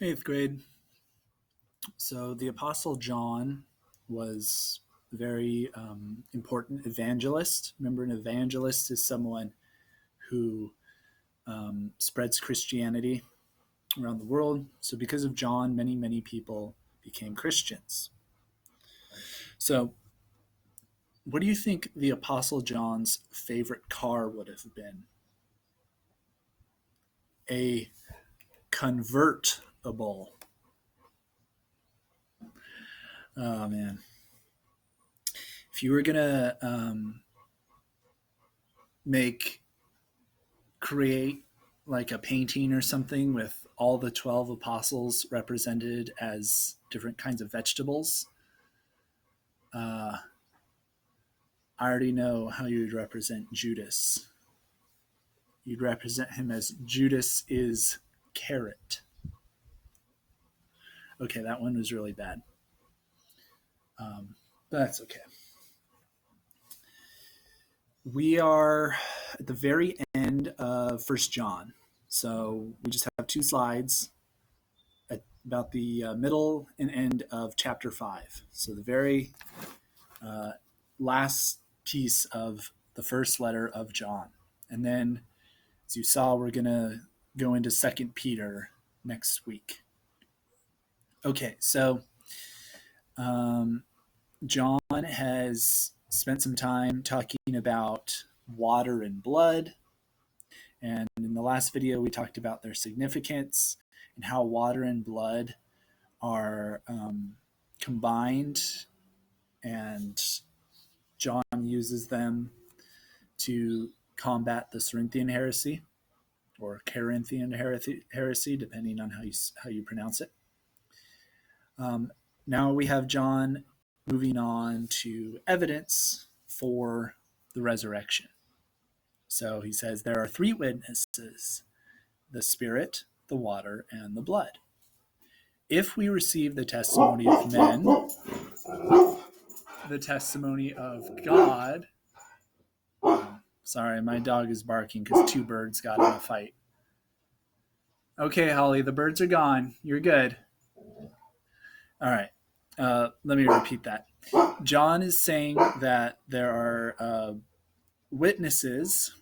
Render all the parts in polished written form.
Eighth grade. So the Apostle John was a very important evangelist. Remember, an evangelist is someone who spreads Christianity around the world. So because of John, many people became Christians. So what do you think the Apostle John's favorite car would have been? A convertible. Oh man. If you were gonna create like a painting or something with all the 12 apostles represented as different kinds of vegetables, I already know how you'd represent Judas. You'd represent him as Judas is carrot. Okay, that one was really bad. But that's okay. We are at the very end of First John. So we just have two slides at about the middle and end of chapter 5. So the very last piece of the first letter of John. And then, as you saw, we're going to go into 2 Peter next week. Okay, so John has spent some time talking about water and blood. And in the last video, we talked about their significance and how water and blood are combined, and John uses them to combat the Cerinthian heresy or Carinthian heresy, depending on how you pronounce it. Now we have John moving on to evidence for the resurrection. So he says there are three witnesses: the Spirit, the water, and the blood. If we receive the testimony of men, the testimony of God. Sorry, my dog is barking because two birds got in a fight. Okay, Holly, the birds are gone. You're good. All right. Let me repeat that. John is saying that there are witnesses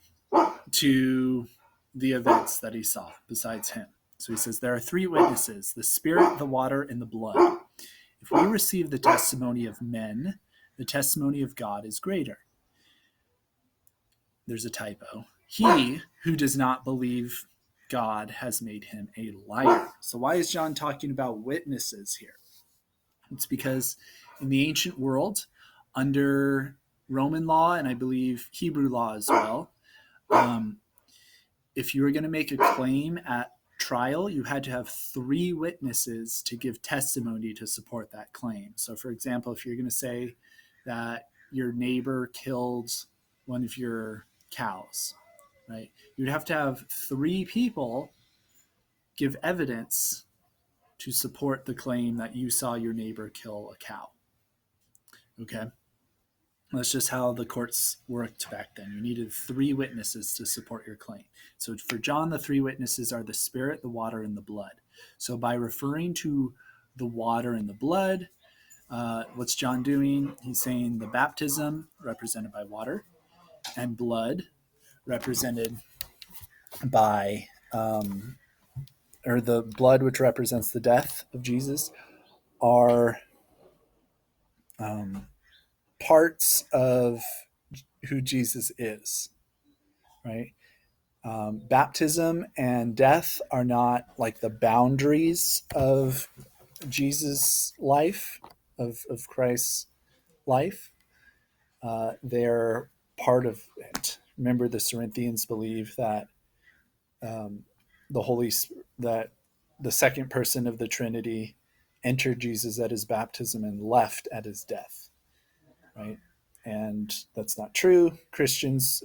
to the events that he saw besides him. So he says there are three witnesses: the Spirit, the water, and the blood. If we receive the testimony of men, the testimony of God is greater. There's a typo. He who does not believe God has made him a liar. So why is John talking about witnesses here? It's because in the ancient world, under Roman law, and I believe Hebrew law as well, if you were going to make a claim at trial, you had to have three witnesses to give testimony to support that claim. So for example, if you're going to say that your neighbor killed one of your cows, right? You'd have to have three people give evidence to support the claim that you saw your neighbor kill a cow. Okay? That's just how the courts worked back then. You needed three witnesses to support your claim. So for John, the three witnesses are the Spirit, the water, and the blood. So by referring to the water and the blood, what's John doing? He's saying the baptism, represented by water, and blood, represented by, or the blood which represents the death of Jesus, are parts of who Jesus is, right? Baptism and death are not like the boundaries of Jesus' life, of Christ's life. They're part of it. Remember, the Cerinthians believe that that the second person of the Trinity entered Jesus at his baptism and left at his death, right? And that's not true. Christians,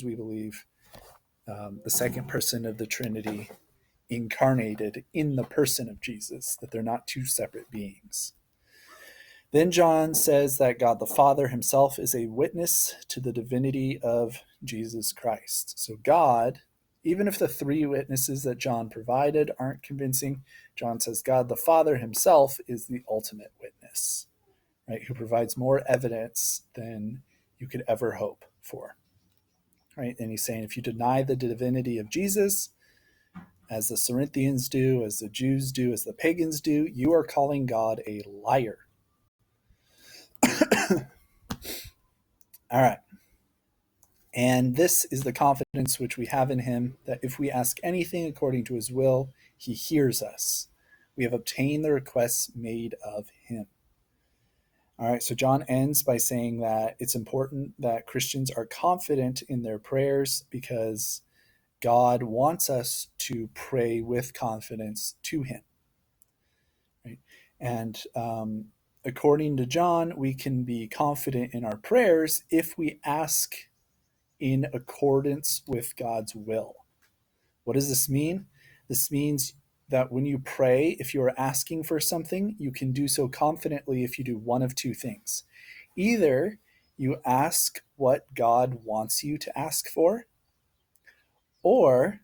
we believe the second person of the Trinity incarnated in the person of Jesus, that they're not two separate beings. Then John says that God the Father himself is a witness to the divinity of Jesus Christ. So God Even if the three witnesses that John provided aren't convincing, John says God the Father himself is the ultimate witness, right? Who provides more evidence than you could ever hope for, right? And he's saying if you deny the divinity of Jesus, as the Corinthians do, as the Jews do, as the pagans do, you are calling God a liar. All right. And this is the confidence which we have in him, that if we ask anything according to his will, he hears us. We have obtained the requests made of him. All right, so John ends by saying that it's important that Christians are confident in their prayers because God wants us to pray with confidence to him. Right? And according to John, we can be confident in our prayers if we ask in accordance with God's will. What does this mean? This means that when you pray, if you are asking for something, you can do so confidently if you do one of two things. Either you ask what God wants you to ask for, or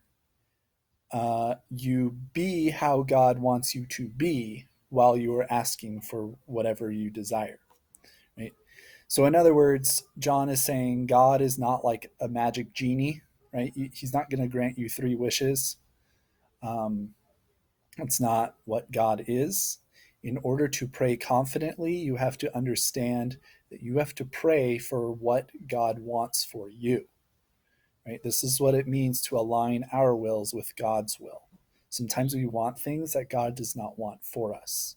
you be how God wants you to be while you are asking for whatever you desire. Right? So, in other words, John is saying God is not like a magic genie, right? He's not going to grant you three wishes. That's not what God is. In order to pray confidently, you have to understand that you have to pray for what God wants for you. Right? This is what it means to align our wills with God's will. Sometimes we want things that God does not want for us.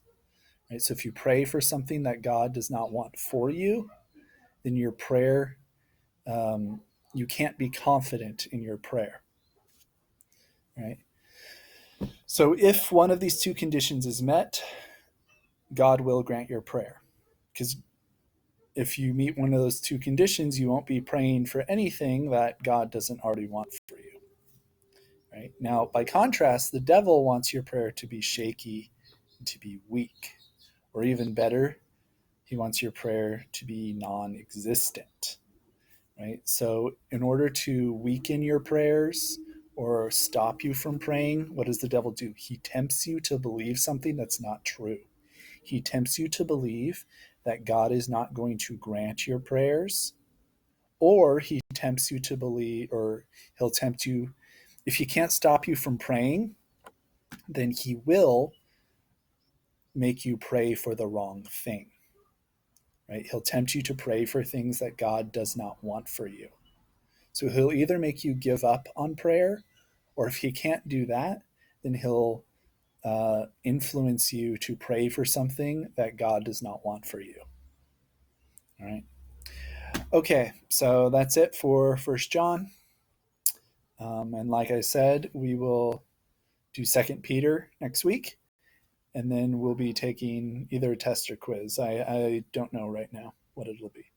Right? So if you pray for something that God does not want for you, then your prayer, you can't be confident in your prayer. Right? So if one of these two conditions is met, God will grant your prayer. Because if you meet one of those two conditions, you won't be praying for anything that God doesn't already want for you. Right? Now, by contrast, the devil wants your prayer to be shaky, to be weak, or even better, he wants your prayer to be non-existent. Right? So in order to weaken your prayers or stop you from praying, what does the devil do? He tempts you to believe something that's not true. He tempts you to believe that God is not going to grant your prayers, or he tempts you to believe, or he'll tempt you, if he can't stop you from praying, then he will make you pray for the wrong thing. Right? He'll tempt you to pray for things that God does not want for you. So he'll either make you give up on prayer, or if he can't do that, then he'll influence you to pray for something that God does not want for you. All right. Okay, so that's it for First John. And like I said, we will do Second Peter next week, and then we'll be taking either a test or quiz. I don't know right now what it'll be.